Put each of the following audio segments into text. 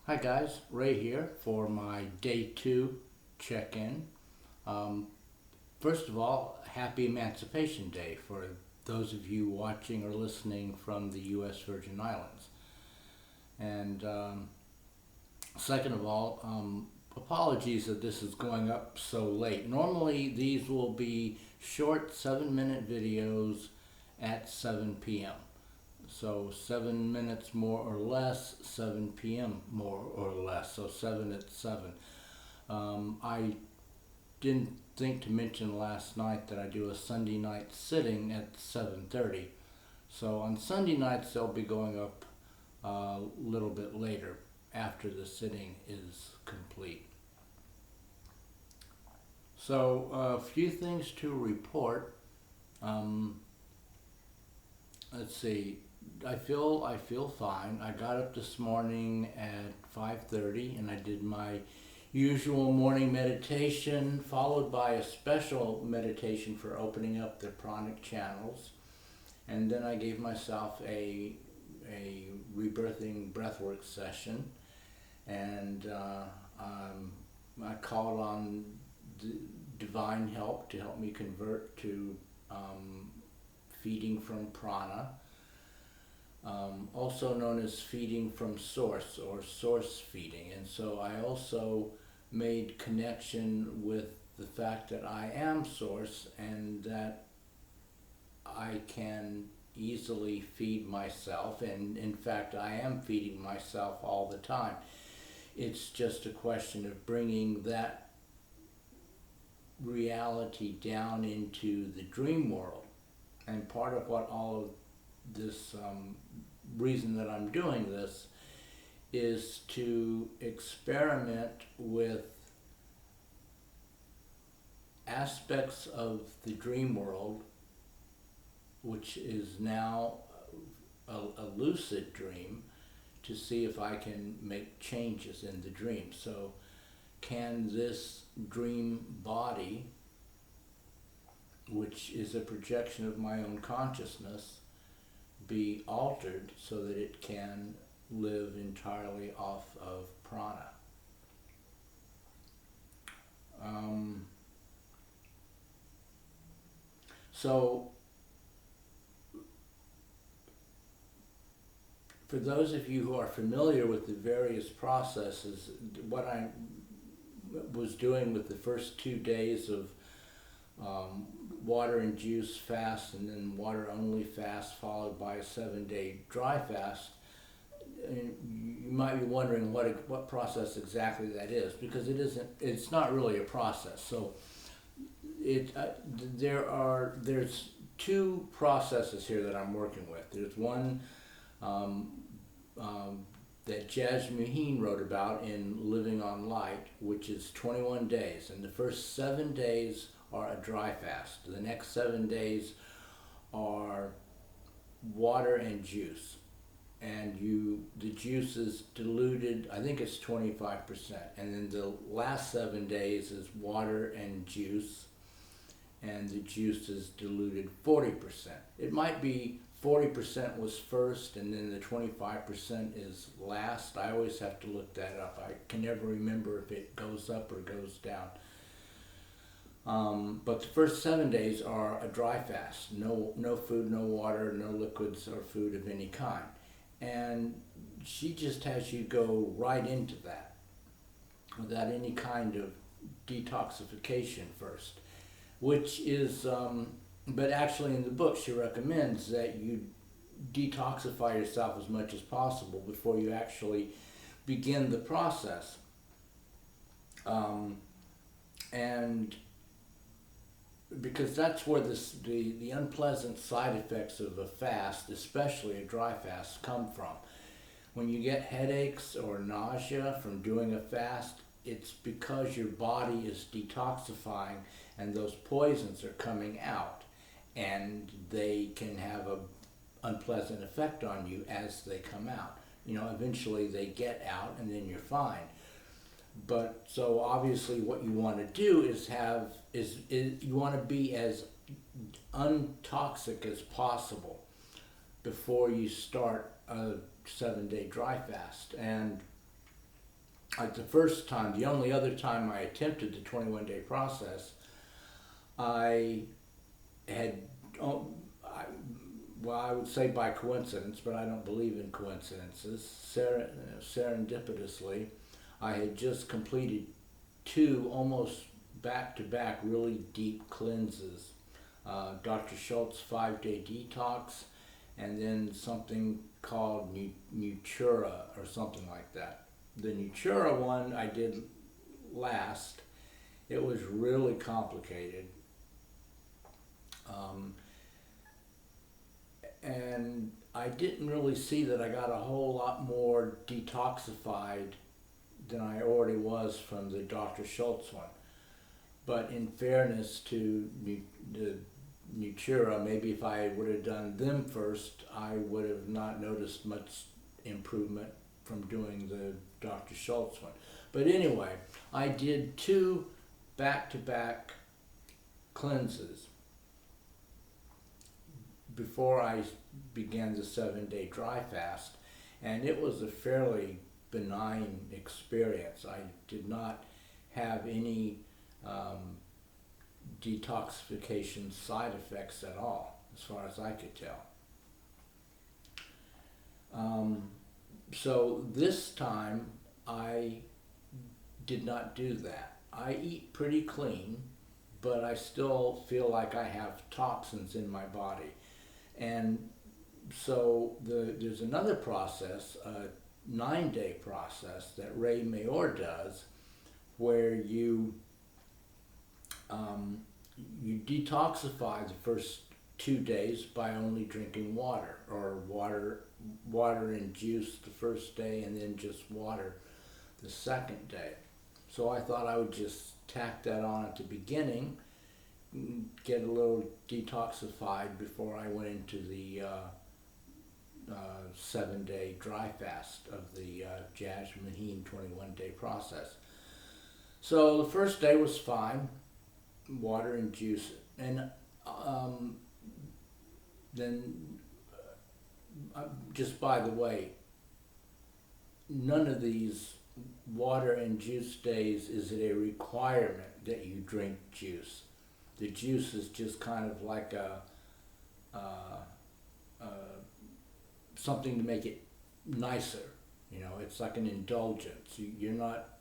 Hi guys, Ray here for my day 2 check-in. Um, First of all, happy Emancipation Day for those of you watching or listening from the U.S. Virgin Islands. And second of all, apologies that this is going up so late. Normally these will be short 7-minute videos at 7 p.m. So 7 minutes more or less, 7 p.m. more or less, so 7 at 7. I didn't think to mention last night that I do a Sunday night sitting at 7:30. So on Sunday nights they'll be going up a little bit later after the sitting is complete. So a few things to report. Um, let's see. I feel fine. I got up this morning at 5:30 and I did my usual morning meditation, followed by a special meditation for opening up the pranic channels. And then I gave myself a rebirthing breathwork session, and I called on divine help to help me convert to feeding from prana, also known as feeding from source or source feeding. And so I also made connection with the fact that I am source and that I can easily feed myself, and in fact I am feeding myself all the time. It's just a question of bringing that reality down into the dream world. And part of what all of this reason that I'm doing this is to experiment with aspects of the dream world, which is now a lucid dream, to see if I can make changes in the dream. So can this dream body, which is a projection of my own consciousness, be altered so that it can live entirely off of prana? So for those of you who are familiar with the various processes, what I was doing with the first 2 days of water and juice fast, and then water only fast, followed by a 7-day dry fast, you might be wondering what process exactly that is, because it's not really a process. So there's two processes here that I'm working with. There's one that Jazz Maheen wrote about in Living on Light, which is 21 days, and the first 7 days are a dry fast. The next 7 days are water and juice, and the juice is diluted, I think it's 25%, and then the last 7 days is water and juice, and the juice is diluted 40%. It might be 40% was first and then the 25% is last. I always have to look that up. I can never remember if it goes up or goes down. But the first 7 days are a dry fast. No food, no water, no liquids or food of any kind. And she just has you go right into that without any kind of detoxification first, which is, but actually in the book she recommends that you detoxify yourself as much as possible before you actually begin the process. And because that's where the unpleasant side effects of a fast, especially a dry fast, come from. When you get headaches or nausea from doing a fast, it's because your body is detoxifying and those poisons are coming out, and they can have an unpleasant effect on you as they come out. Eventually they get out and then you're fine. But so obviously what you want to do is you want to be as untoxic as possible before you start a 7-day dry fast. And Like the first time, the only other time I attempted the 21-day process, I had, oh, I, well, I would say by coincidence, but I don't believe in coincidences. Serendipitously, I had just completed two almost back-to-back really deep cleanses. Dr. Schultz 5-day detox, and then something called Nutura or something like that. The Nutura one I did last. It was really complicated. Um, and I didn't really see that I got a whole lot more detoxified than I already was from the Dr. Schultz one. But in fairness to the Nutura, maybe if I would have done them first, I would have not noticed much improvement from doing the Dr. Schultz one. But anyway, I did two back-to-back cleanses before I began the 7-day dry fast, and it was a fairly benign experience. I did not have any detoxification side effects at all, as far as I could tell. So this time I did not do that. I eat pretty clean, but I still feel like I have toxins in my body. And so there's another process, a 9-day process that Ray Mayor does, where you detoxify the first 2 days by only drinking water, or water and juice the first day, and then just water the second day. So I thought I would just tack that on at the beginning, get a little detoxified before I went into the 7-day dry fast of the Jasmine 21-day process. So the first day was fine, water and juice, and then just by the way, none of these water and juice days is it a requirement that you drink juice. The juice is just kind of like a something to make it nicer. You know, it's like an indulgence. You're not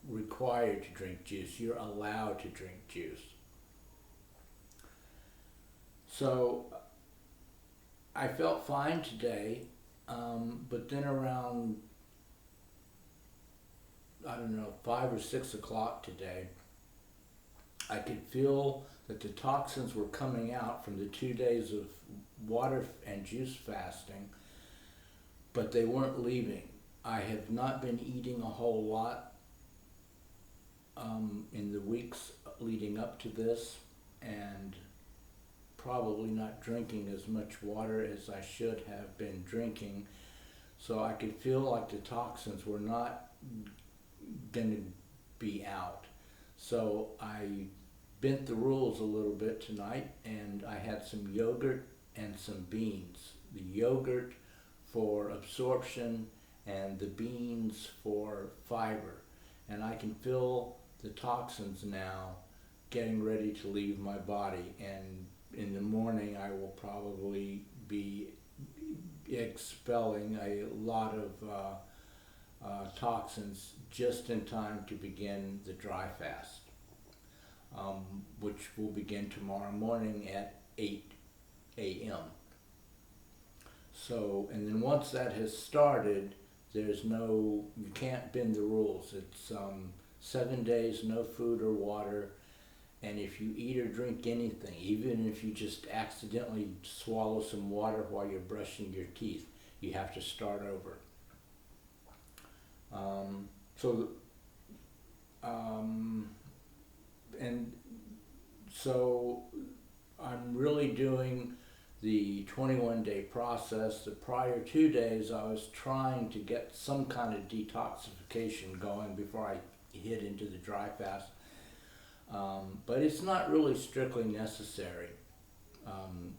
required to drink juice. You're allowed to drink juice. So I felt fine today, but then around, I don't know, 5 or 6 o'clock today, I could feel that the toxins were coming out from the 2 days of water and juice fasting, but they weren't leaving. I have not been eating a whole lot in the weeks leading up to this, and probably not drinking as much water as I should have been drinking. So I could feel like the toxins were not going to be out. So I bent the rules a little bit tonight, and I had some yogurt and some beans. The yogurt for absorption and the beans for fiber. And I can feel the toxins now getting ready to leave my body, and in the morning I will probably be expelling a lot of toxins just in time to begin the dry fast, which will begin tomorrow morning at 8 a.m. So, and then once that has started, you can't bend the rules. It's 7 days, no food or water, and if you eat or drink anything, even if you just accidentally swallow some water while you're brushing your teeth, you have to start over. And so I'm really doing the 21-day process. The prior 2 days I was trying to get some kind of detoxification going before I hit into the dry fast. But it's not really strictly necessary.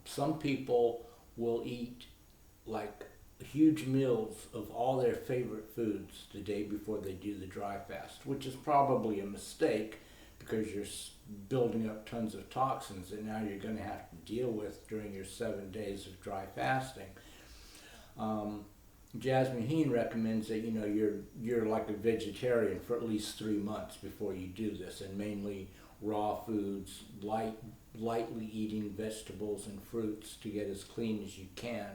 Some people will eat like huge meals of all their favorite foods the day before they do the dry fast, which is probably a mistake because you're building up tons of toxins that now you're going to have to deal with during your 7 days of dry fasting. Jasmine Heen recommends that you're like a vegetarian for at least 3 months before you do this, and mainly raw foods, lightly eating vegetables and fruits to get as clean as you can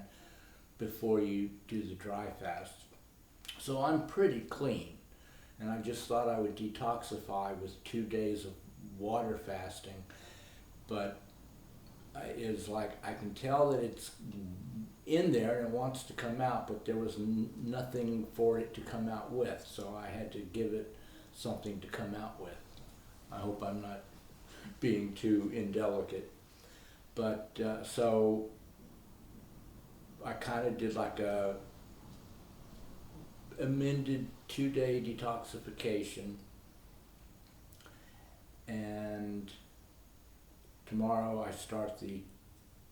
before you do the dry fast. So I'm pretty clean, and I just thought I would detoxify with 2 days of water fasting, but it's like I can tell that it's in there and it wants to come out, but there was nothing for it to come out with, so I had to give it something to come out with. I hope I'm not being too indelicate, but so I kind of did like a amended 2-day detoxification, and tomorrow I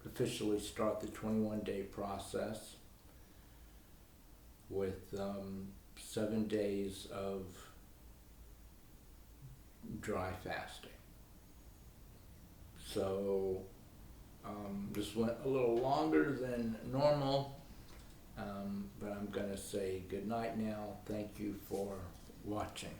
officially start the 21-day process with 7 days of dry fasting. So this went a little longer than normal, but I'm going to say good night now. Thank you for watching.